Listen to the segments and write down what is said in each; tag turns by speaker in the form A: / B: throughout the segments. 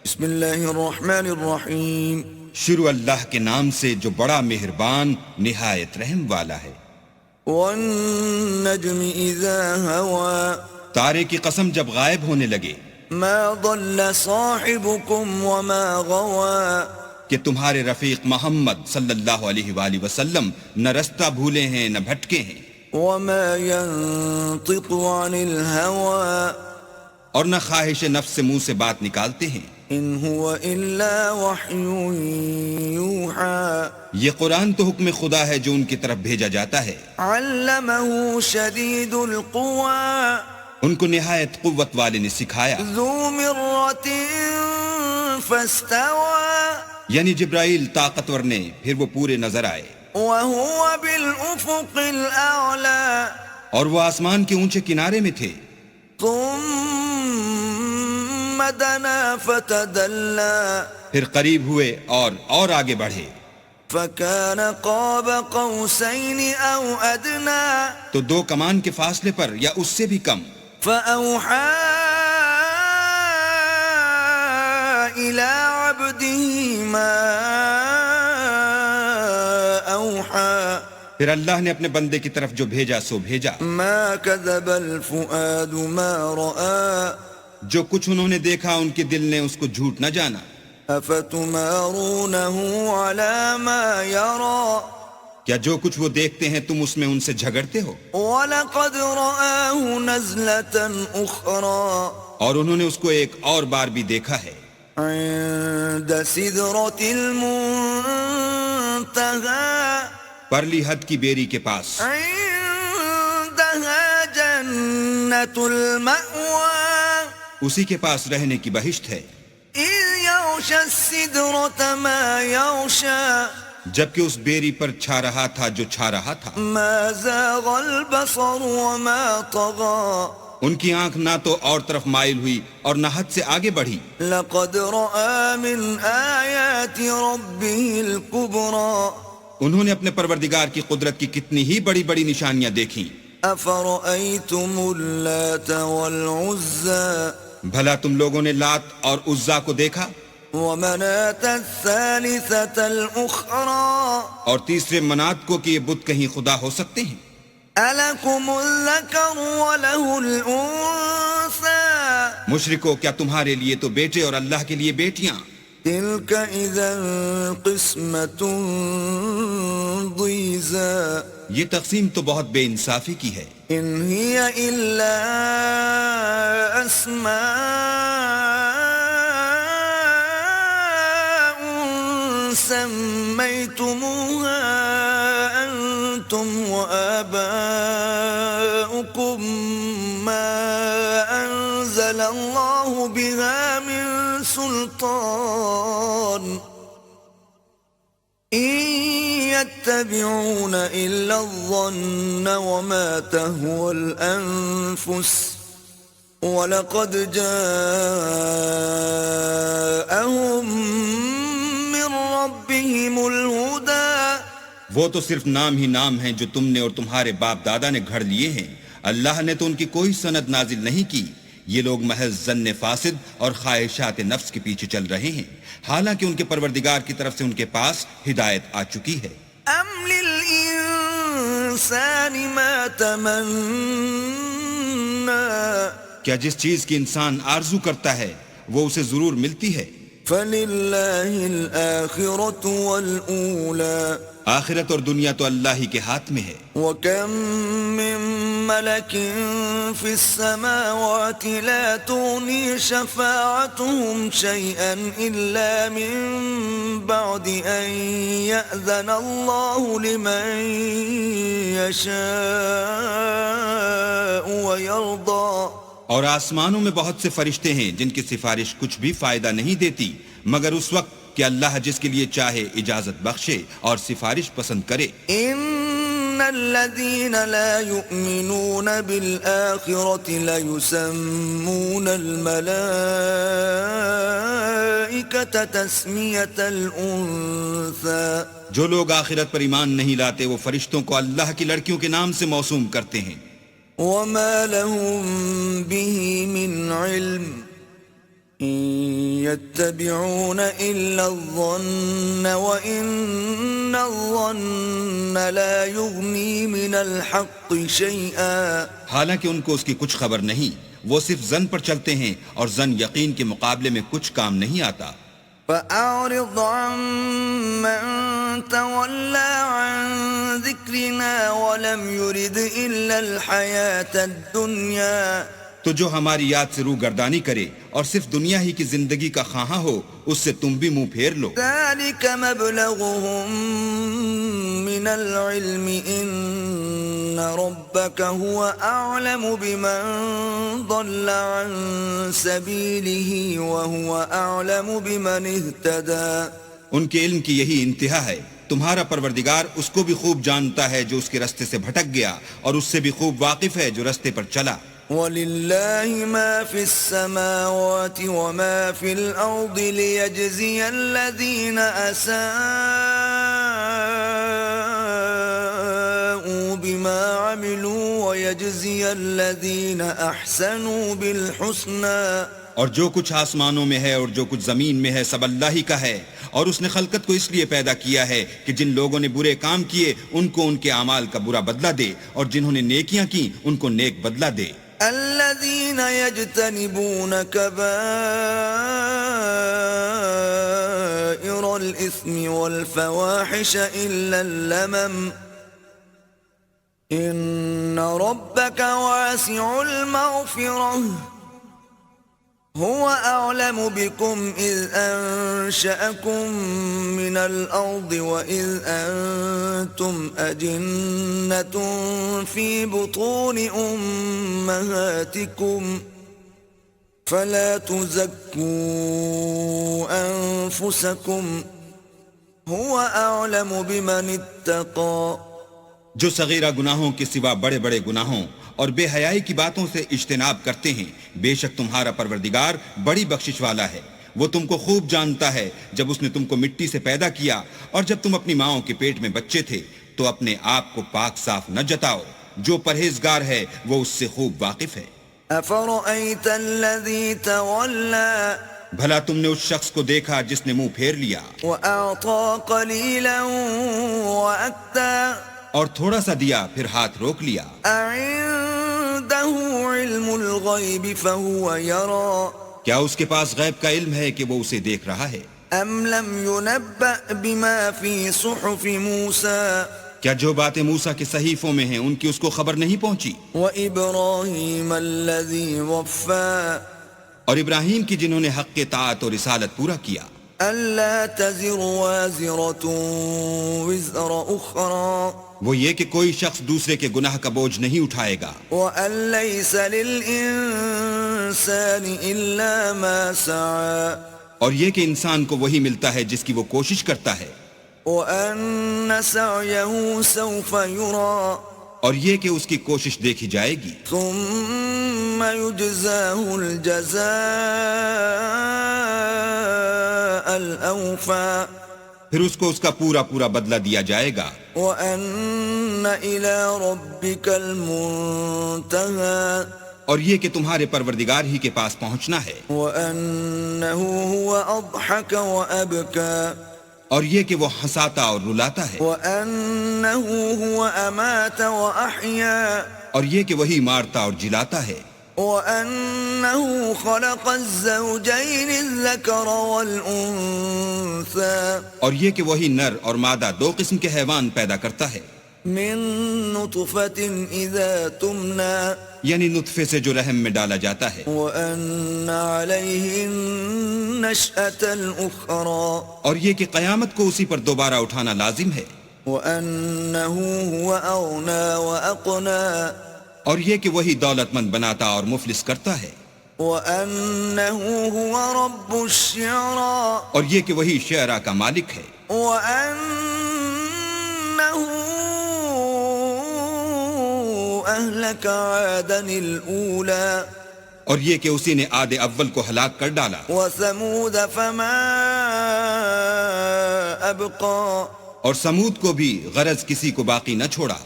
A: بسم اللہ الرحمن الرحیم.
B: شروع اللہ کے نام سے جو بڑا مہربان نہایت رحم والا ہے.
A: والنجم اذا ہوا.
B: تارے کی قسم جب غائب ہونے لگے.
A: ما ضل صاحبكم وما غوا.
B: کہ تمہارے رفیق محمد صلی اللہ علیہ وآلہ وسلم نہ رستہ بھولے ہیں نہ بھٹکے ہیں.
A: وما ينطق عن الهوى.
B: اور نہ خواہش نفس سے منہ سے بات نکالتے ہیں.
A: ان هو الا وحی یوحى.
B: یہ قرآن تو حکم خدا ہے جو ان کی طرف بھیجا جاتا ہے.
A: علمه شدید القوى.
B: ان کو نہایت قوت والے نے سکھایا.
A: ذو مرۃ فاستوى.
B: یعنی جبرائیل طاقتور نے پھر وہ پورے نظر آئے.
A: وهو بالافق الاعلى.
B: اور وہ آسمان کے اونچے کنارے میں تھے.
A: ثم دنا فتدلى.
B: پھر قریب ہوئے اور آگے بڑھے.
A: فكان قاب قوسين او ادنى.
B: تو دو کمان کے فاصلے پر یا اس سے بھی کم.
A: فأوحى إلى عبده ما أوحى.
B: پھر اللہ نے اپنے بندے کی طرف جو بھیجا سو بھیجا.
A: ما كذب الفؤاد ما رأى.
B: جو کچھ انہوں نے دیکھا ان کے دل نے اس کو جھوٹ نہ جانا.
A: أفتمارونه على ما يرى.
B: کیا جو کچھ وہ دیکھتے ہیں تم اس میں ان سے جھگڑتے ہو؟
A: وَلَقَدْ رَآهُ نَزْلَةً أُخْرَى.
B: اور انہوں نے اس کو ایک اور بار بھی دیکھا ہے.
A: عند سدرة المنتهى.
B: پرلی حد کی بیری کے پاس.
A: عندها جنة المأوى.
B: اسی کے پاس رہنے کی بہشت ہے.
A: إذ يغشى السدرة ما يغشى.
B: جبکہ اس بیری پر چھا رہا تھا جو چھا رہا تھا.
A: ما زاغ البصر وما طغى.
B: ان کی آنکھ نہ تو اور طرف مائل ہوئی اور نہ حد سے آگے بڑھی.
A: لقد رأى من آيات ربه الكبرى.
B: انہوں نے اپنے پروردگار کی قدرت کی کتنی ہی بڑی بڑی نشانیاں دیکھیں.
A: أفرأيتم اللات والعزى.
B: بھلا تم لوگوں نے لات اور عزا کو دیکھا.
A: ومناة الثالثة الأخرى.
B: اور تیسرے منات کو کہ یہ بت کہیں خدا ہو سکتے ہیں.
A: ألكم الذكر وله الأنثى.
B: مشرکو کیا تمہارے لیے تو بیٹے اور اللہ کے لیے بیٹیاں.
A: تلك إذا قسمة ضيزى.
B: یہ تقسیم تو بہت بے انصافی کی ہے.
A: إن هي إلا أسماء سميتموها أنتم وآباؤكم ما أنزل الله بها من سلطان إن يتبعون إلا الظن وما تهوى الأنفس وَلَقَدْ جَاءَهُمْ مِنْ رَبِّهِمُ الْهُدَى.
B: وہ تو صرف نام ہی نام ہیں جو تم نے اور تمہارے باپ دادا نے گھڑ لیے ہیں. اللہ نے تو ان کی کوئی سند نازل نہیں کی. یہ لوگ محض ظن فاسد اور خواہشات نفس کے پیچھے چل رہے ہیں، حالانکہ ان کے پروردگار کی طرف سے ان کے پاس ہدایت آ چکی ہے.
A: أَمْ لِلْإِنسَانِ مَا تَمَنَّى.
B: کیا جس چیز کی انسان آرزو کرتا ہے وہ اسے ضرور ملتی ہے.
A: فَلِلَّهِ الْآخِرَةُ وَالْأُولَى.
B: آخرت اور دنیا تو اللہ ہی کے ہاتھ میں ہے.
A: وَكَمْ مِن مَلَكٍ فِي السَّمَاوَاتِ لَا تُغْنِي شَفَاعَتُهُمْ شَيْئًا إِلَّا مِن بَعْدِ أَن يَأْذَنَ اللَّهُ لِمَن يَشَاءُ وَيَرْضَى.
B: اور آسمانوں میں بہت سے فرشتے ہیں جن کی سفارش کچھ بھی فائدہ نہیں دیتی مگر اس وقت کہ اللہ جس کے لیے چاہے اجازت بخشے اور سفارش پسند کرے.
A: ان الذين لا يؤمنون بالآخرة ليسمون الملائكة تسمية الأنثى.
B: جو لوگ آخرت پر ایمان نہیں لاتے وہ فرشتوں کو اللہ کی لڑکیوں کے نام سے موسوم کرتے ہیں.
A: وما لهم به من علم إن يتبعون إلا الظن وإن الظن لا يغني من الحق شيئا.
B: حالانکہ ان کو اس کی کچھ خبر نہیں، وہ صرف زن پر چلتے ہیں اور زن یقین کے مقابلے میں کچھ کام نہیں آتا.
A: فأعرض عمن تولى عن ذكرنا ولم يرد إلا الحياة الدنيا.
B: تو جو ہماری یاد سے روگردانی کرے اور صرف دنیا ہی کی زندگی کا خواہاں ہو، اس سے تم بھی منہ پھیر لو.
A: ذلك مبلغهم من العلم إن ربك هو أعلم بمن ضل عن سبيله وهو أعلم بمن اهتدى.
B: ان کے علم کی یہی انتہا ہے. تمہارا پروردگار اس کو بھی خوب جانتا ہے جو اس کے رستے سے بھٹک گیا، اور اس سے بھی خوب واقف ہے جو رستے پر چلا.
A: وَلِلَّهِ مَا فِي السَّمَاوَاتِ وَمَا فِي الْأَرْضِ لِيَجْزِيَ الَّذِينَ أَسَاءُوا بِمَا عَمِلُوا وَيَجْزِيَ الَّذِينَ أَحْسَنُوا بِالْحُسْنَى.
B: اور جو کچھ آسمانوں میں ہے اور جو کچھ زمین میں ہے سب اللہ ہی کا ہے، اور اس نے خلقت کو اس لیے پیدا کیا ہے کہ جن لوگوں نے برے کام کیے ان کو ان کے اعمال کا برا بدلہ دے، اور جنہوں نے نیکیاں کی ان کو نیک بدلہ دے.
A: الذين يجتنبون كبائر الإثم والفواحش إلا اللمم إن ربك واسع المغفرة هو أعلم بكم إذ أنشأكم من الأرض وإذ أنتم أجنة في بطون أمهاتكم فلا تزكوا أنفسكم هو أعلم بمن اتقى.
B: جو صغیرہ گناہوں کے سوا بڑے بڑے گناہوں اور بے حیائی کی باتوں سے اجتناب کرتے ہیں، بے شک تمہارا پروردگار بڑی بخشش والا ہے. وہ تم کو خوب جانتا ہے. جب اس نے تم کو مٹی سے پیدا کیا اور جب تم اپنی ماؤں کے پیٹ میں بچے تھے تو اپنے آپ کو پاک صاف نہ جتاؤ. جو پرہیزگار ہے وہ اس سے خوب واقف ہے.
A: أفرأيت الذي تولى
B: بھلا تم نے اس شخص کو دیکھا جس نے منہ پھیر لیا
A: وأعطى قليلا وأكدى
B: اور تھوڑا سا دیا پھر ہاتھ روک لیا.
A: أعنده علم الغيب فهو يرى
B: کیا اس کے پاس غیب کا علم ہے کہ وہ اسے دیکھ رہا ہے؟
A: أم لم ينبأ بما في صحف موسى
B: کیا جو باتیں موسیٰ کے صحیفوں میں ہیں ان کی اس کو خبر نہیں پہنچی؟
A: وإبراهيم الذي وفى
B: اور ابراہیم کی جنہوں نے حق طاعت اور رسالت پورا کیا.
A: ألا تزر وازرة وزر أخرى
B: وہ یہ کہ کوئی شخص دوسرے کے گناہ کا بوجھ نہیں اٹھائے گا،
A: وأن ليس للإنسان إلا ما سعى
B: اور یہ کہ انسان کو وہی ملتا ہے جس کی وہ کوشش کرتا ہے،
A: وأن سعيه سوف يرى
B: اور یہ کہ اس کی کوشش دیکھی جائے گی.
A: ثم يجزاه الجزاء الأوفى
B: پھر اس کو اس کا پورا پورا بدلہ دیا جائے گا.
A: وأن إلى ربك المنتهى
B: اور یہ کہ تمہارے پروردگار ہی کے پاس پہنچنا ہے.
A: وأنه هو أضحك وأبكى
B: اور یہ کہ وہ ہنساتا اور رلاتا ہے.
A: وأنه هو أمات وأحيا
B: اور یہ کہ وہی مارتا اور جلاتا ہے.
A: وأنه خلق الزوجين الذكر والأنثى
B: اور یہ کہ وہی نر اور مادہ دو قسم کے حیوان پیدا کرتا ہے.
A: من نطفة إذا تمنى
B: یعنی نطفے سے جو رحم میں ڈالا جاتا ہے.
A: وأن عليه النشأة الأخرى
B: اور یہ کہ قیامت کو اسی پر دوبارہ اٹھانا لازم ہے.
A: وأنه هو أغنى وأقنى
B: اور یہ کہ وہی دولت مند بناتا اور مفلس کرتا ہے.
A: وأنه هو رب الشعرى
B: اور یہ کہ وہی شعرا کا مالک ہے.
A: وأنه أهلك عادا الأولى
B: اور یہ کہ اسی نے عاد اول کو ہلاک کر ڈالا.
A: وثمود فما أبقى
B: اور سمود کو بھی غرض کسی کو باقی نہ چھوڑا.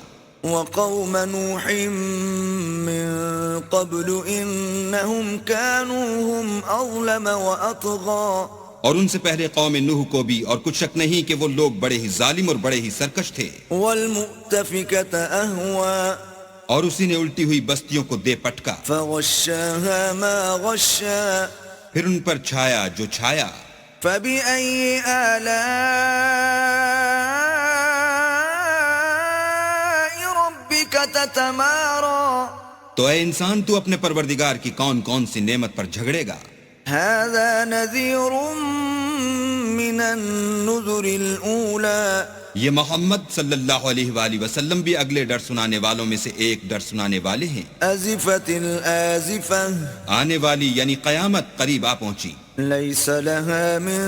A: وقوم نوح من قبل إنهم كانوا هم أظلم وأطغى
B: اور ان سے پہلے قوم نوح کو بھی، اور کچھ شک نہیں کہ وہ لوگ بڑے ہی ظالم اور بڑے ہی سرکش تھے.
A: والمؤتفكة أهوى
B: اور اسی نے الٹی ہوئی بستیوں کو دے پٹکا،
A: فغشاها ما غشا
B: پھر ان پر چھایا جو چھایا.
A: فبأي آلاء ربك تتمارى
B: تو اے انسان تو اپنے پروردگار کی کون کون سی نعمت پر جھگڑے گا؟
A: هذا نذير من النذر الأولى
B: یہ محمد صلی اللہ علیہ وآلہ وسلم بھی اگلے ڈر سنانے والوں میں سے ایک ڈر سنانے والے ہیں.
A: أزفت الآزفة
B: آنے والی یعنی قیامت قریب آ پہنچی.
A: ليس لها من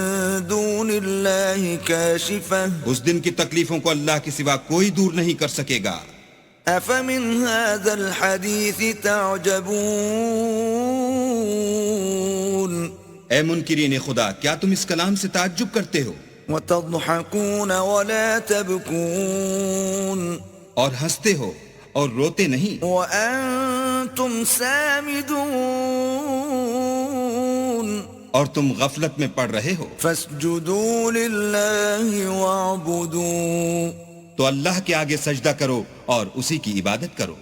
A: دون الله كاشفة
B: اس دن کی تکلیفوں کو اللہ کے سوا کوئی دور نہیں کر سکے گا.
A: أفمن هذا الحديث تعجبون
B: اے منکرین خدا، کیا تم اس کلام سے تعجب کرتے ہو
A: وتضحكون ولا تبكون
B: اور ہنستے ہو اور روتے نہیں،
A: وأنتم سامدون
B: اور تم غفلت میں پڑ رہے ہو؟
A: فاسجدوا لله واعبدوا
B: تو اللہ کے آگے سجدہ کرو اور اسی کی عبادت کرو.